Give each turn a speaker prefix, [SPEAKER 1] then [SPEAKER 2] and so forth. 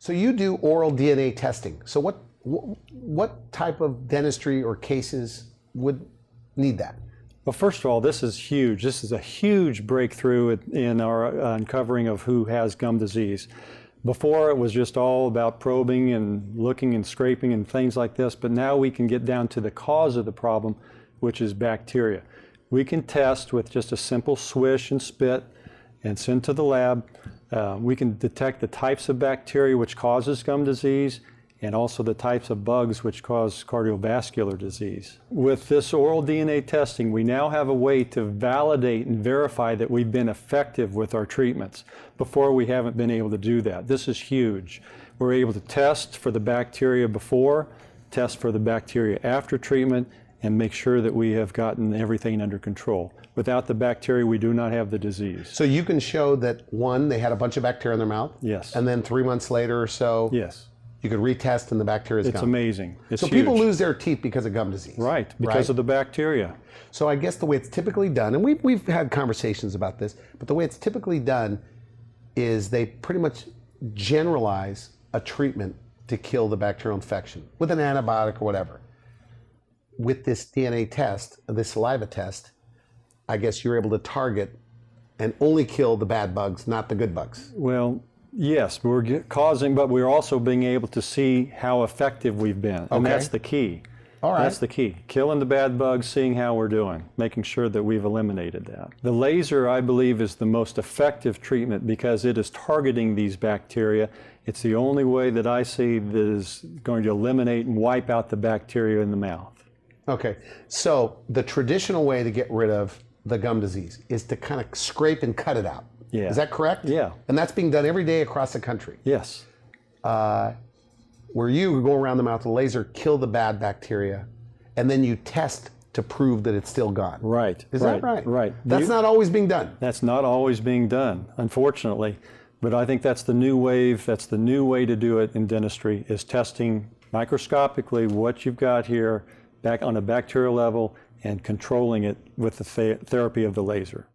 [SPEAKER 1] So you do oral DNA testing. So what type of dentistry or cases would need that?
[SPEAKER 2] Well, first of all, this is huge. This is a huge breakthrough in our uncovering of who has gum disease. Before, it was just all about probing and looking and scraping and things like this, but now we can get down to the cause of the problem, which is bacteria. We can test with just a simple swish and spit and send to the lab. We can detect the types of bacteria which causes gum disease and also the types of bugs which cause cardiovascular disease. With this oral DNA testing, we now have a way to validate and verify that we've been effective with our treatments. Before, we haven't been able to do that. This is huge. We're able to test for the bacteria before, test for the bacteria after treatment, and make sure that we have gotten everything under control. Without the bacteria, we do not have the disease.
[SPEAKER 1] So you can show that, one, they had a bunch of bacteria in their mouth?
[SPEAKER 2] Yes.
[SPEAKER 1] And then 3 months later or so?
[SPEAKER 2] Yes.
[SPEAKER 1] You could retest and the bacteria is gone.
[SPEAKER 2] It's amazing. It's
[SPEAKER 1] so
[SPEAKER 2] huge.
[SPEAKER 1] people lose their teeth because of gum disease.
[SPEAKER 2] Right, because of the bacteria.
[SPEAKER 1] So I guess the way it's typically done, and we've had conversations about this, but the way it's typically done is they pretty much generalize a treatment to kill the bacterial infection with an antibiotic or whatever. With this DNA test, this saliva test, I guess you're able to target and only kill the bad bugs, not the good bugs.
[SPEAKER 2] Well, yes, we're causing, but we're also being able to see how effective we've been. And that's the key.
[SPEAKER 1] All right.
[SPEAKER 2] That's the key. Killing the bad bugs, seeing how we're doing, making sure that we've eliminated that. The laser, I believe, is the most effective treatment because it is targeting these bacteria. It's the only way that I see that is going to eliminate and wipe out the bacteria in the mouth.
[SPEAKER 1] Okay, so the traditional way to get rid of the gum disease is to kind of scrape and cut it out.
[SPEAKER 2] Yeah.
[SPEAKER 1] Is that correct?
[SPEAKER 2] Yeah.
[SPEAKER 1] And that's being done every day across the country.
[SPEAKER 2] Yes.
[SPEAKER 1] Where you go around the mouth with a laser, kill the bad bacteria, and then you test to prove that it's still gone.
[SPEAKER 2] Right.
[SPEAKER 1] Is that right?
[SPEAKER 2] Right.
[SPEAKER 1] That's not always being done.
[SPEAKER 2] That's not always being done, unfortunately. But I think that's the new wave. That's the new way to do it in dentistry, is testing microscopically what you've got here back on a bacterial level and controlling it with the therapy of the laser.